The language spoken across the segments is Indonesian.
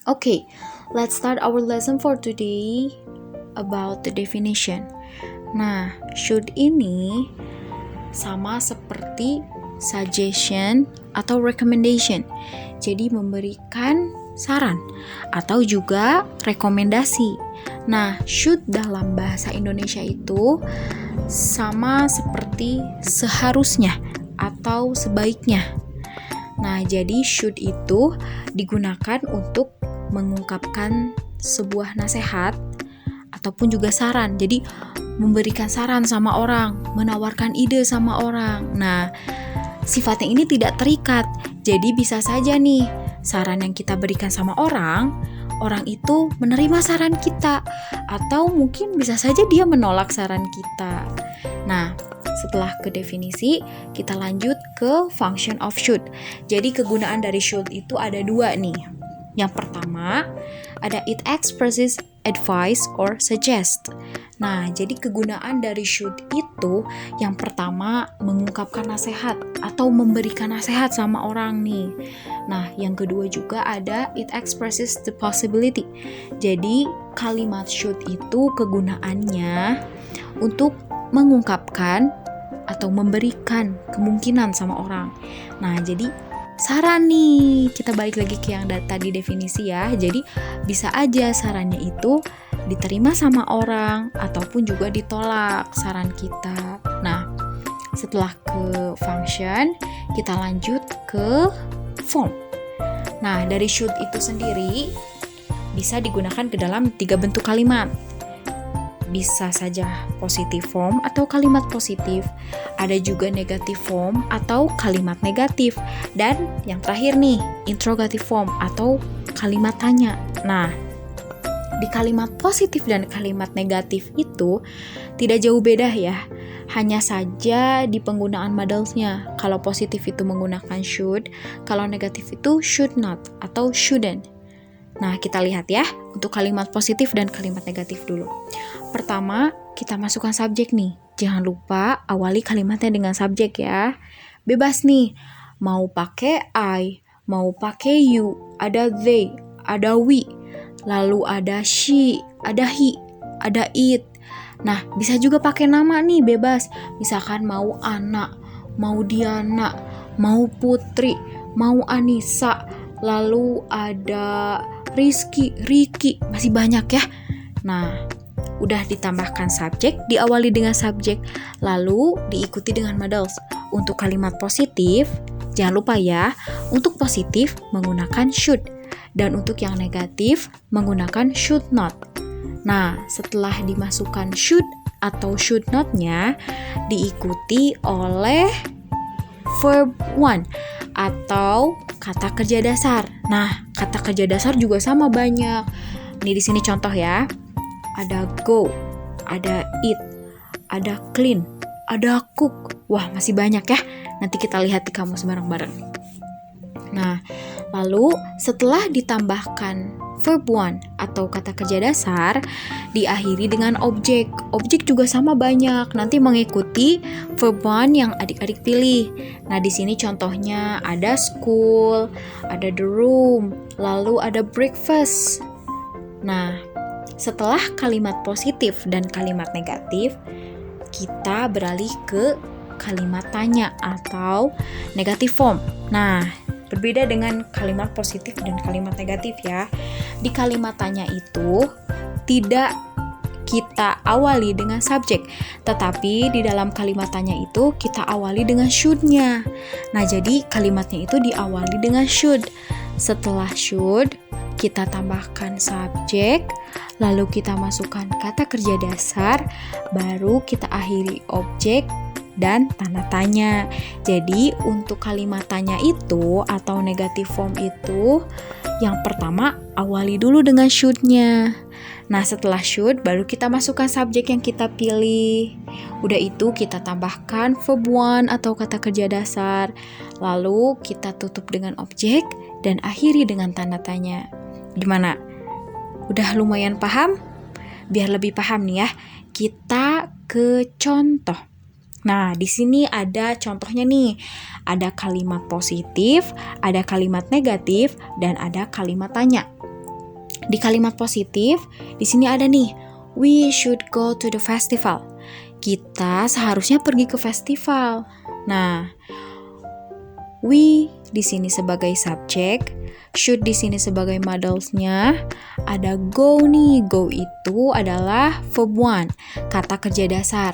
Okay, let's start our lesson for today about the definition. Nah, should ini sama seperti suggestion atau recommendation. Jadi memberikan saran atau juga rekomendasi. Nah, should dalam bahasa Indonesia itu sama seperti seharusnya atau sebaiknya. Nah, jadi should itu digunakan untuk mengungkapkan sebuah nasihat ataupun juga saran. Jadi memberikan saran sama orang, menawarkan ide sama orang. Nah, sifatnya ini tidak terikat. Jadi bisa saja nih, saran yang kita berikan sama orang itu menerima saran kita, atau mungkin bisa saja dia menolak saran kita. Nah, setelah ke definisi, kita lanjut ke function of should. Jadi kegunaan dari should itu ada dua nih. Yang pertama, ada it expresses advice or suggest. Nah, jadi kegunaan dari should itu yang pertama mengungkapkan nasihat atau memberikan nasihat sama orang nih. Nah, yang kedua juga ada it expresses the possibility. Jadi kalimat should itu kegunaannya untuk mengungkapkan atau memberikan kemungkinan sama orang. Nah, jadi saran nih, kita balik lagi ke yang tadi definisi ya. Jadi bisa aja sarannya itu diterima sama orang ataupun juga ditolak saran kita. Nah, setelah ke function, kita lanjut ke form. Nah, dari should itu sendiri bisa digunakan ke dalam 3 bentuk kalimat. Bisa saja positive form atau kalimat positif, ada juga negative form atau kalimat negatif, dan yang terakhir nih, interrogative form atau kalimat tanya. Nah, di kalimat positif dan kalimat negatif itu tidak jauh beda ya, hanya saja di penggunaan modelsnya. Kalau positif itu menggunakan should, kalau negatif itu should not atau shouldn't. Nah, kita lihat ya untuk kalimat positif dan kalimat negatif dulu. Pertama, kita masukkan subjek nih. Jangan lupa awali kalimatnya dengan subjek ya. Bebas nih, mau pakai I, mau pakai you, ada they, ada we, lalu ada she, ada he, ada it. Nah, bisa juga pakai nama nih, bebas. Misalkan mau Ana, mau Diana, mau Putri, mau Anissa, lalu ada Rizky, Riki, masih banyak ya. Nah, udah ditambahkan subjek, diawali dengan subjek, lalu diikuti dengan models. Untuk kalimat positif, jangan lupa ya, untuk positif menggunakan should, dan untuk yang negatif menggunakan should not. Nah, setelah dimasukkan should atau should not-nya, diikuti oleh verb one atau kata kerja dasar. Nah, kata kerja dasar juga sama banyak. Nih di sini contoh ya. Ada go, ada eat, ada clean, ada cook. Wah, masih banyak ya. Nanti kita lihat di kamus bareng-bareng. Nah, lalu setelah ditambahkan verb one atau kata kerja dasar, diakhiri dengan objek. Objek juga sama banyak, nanti mengikuti verb one yang adik-adik pilih. Nah, di sini contohnya ada school, ada the room, lalu ada breakfast. Nah, setelah kalimat positif dan kalimat negatif, kita beralih ke kalimat tanya atau negative form. Nah, berbeda dengan kalimat positif dan kalimat negatif ya. Di kalimat tanya itu tidak kita awali dengan subjek, tetapi di dalam kalimat tanya itu kita awali dengan should-nya. Nah, jadi kalimatnya itu diawali dengan should. Setelah should, kita tambahkan subjek, lalu kita masukkan kata kerja dasar, baru kita akhiri objek dan tanda tanya. Jadi untuk kalimat tanya itu atau negative form itu, yang pertama awali dulu dengan should-nya. Nah, setelah should baru kita masukkan subjek yang kita pilih. Udah itu kita tambahkan verb one atau kata kerja dasar, lalu kita tutup dengan objek dan akhiri dengan tanda tanya. Gimana? Udah lumayan paham? Biar lebih paham nih ya, kita ke contoh. Nah, di sini ada contohnya nih. Ada kalimat positif, ada kalimat negatif, dan ada kalimat tanya. Di kalimat positif, di sini ada nih, we should go to the festival. Kita seharusnya pergi ke festival. Nah, we di sini sebagai subjek, should di sini sebagai modelsnya, ada go nih. Go itu adalah verb one, kata kerja dasar.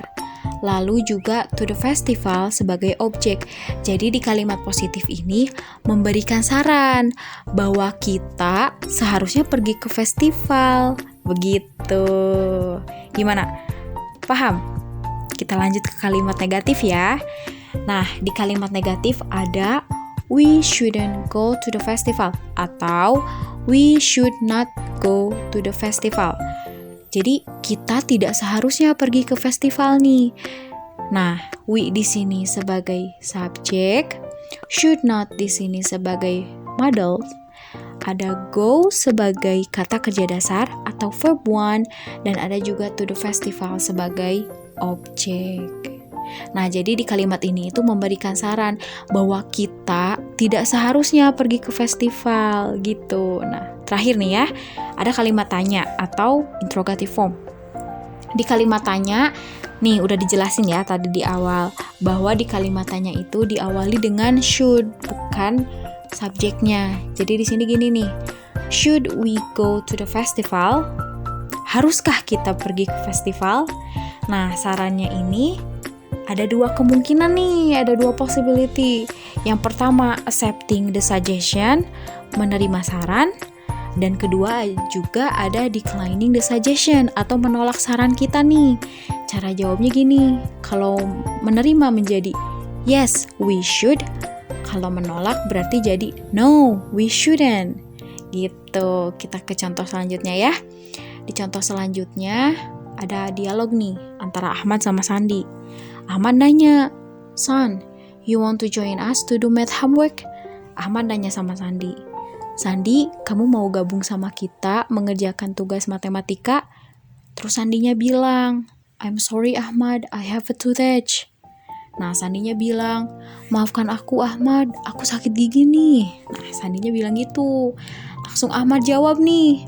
Lalu juga to the festival sebagai objek. Jadi di kalimat positif ini memberikan saran bahwa kita seharusnya pergi ke festival. Begitu. Gimana? Paham? Kita lanjut ke kalimat negatif ya. Nah, di kalimat negatif ada we shouldn't go to the festival atau we should not go to the festival. Jadi kita tidak seharusnya pergi ke festival nih. Nah, we di sini sebagai subjek, should not di sini sebagai model, ada go sebagai kata kerja dasar atau verb one, dan ada juga to the festival sebagai objek. Nah, jadi di kalimat ini itu memberikan saran bahwa kita tidak seharusnya pergi ke festival gitu. Nah, terakhir nih ya, ada kalimat tanya atau interrogative form. Di kalimat tanya, nih udah dijelasin ya tadi di awal, bahwa di kalimat tanya itu diawali dengan should, bukan subjeknya. Jadi di sini gini nih, should we go to the festival? Haruskah kita pergi ke festival? Nah, sarannya ini ada dua kemungkinan nih, ada dua possibility. Yang pertama, accepting the suggestion, menerima saran. Dan kedua juga ada declining the suggestion atau menolak saran kita nih. Cara jawabnya gini, kalau menerima menjadi yes, we should. Kalau menolak berarti jadi no, we shouldn't. Gitu, kita ke contoh selanjutnya ya. Di contoh selanjutnya ada dialog nih antara Ahmad sama Sandi. Ahmad nanya, Son, you want to join us to do math homework? Ahmad nanya sama Sandi, Sandi, kamu mau gabung sama kita mengerjakan tugas matematika? Terus Sandinya bilang, I'm sorry Ahmad, I have a toothache. Nah, Sandinya bilang, maafkan aku Ahmad, aku sakit gigi nih. Nah, Sandinya bilang gitu. Langsung Ahmad jawab nih,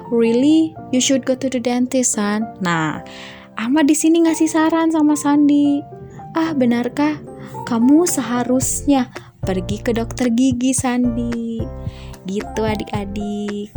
really? You should go to the dentist, son. Nah, Ahmad di sini ngasih saran sama Sandi. Benarkah? Kamu seharusnya pergi ke dokter gigi, Sandi. Gitu adik-adik.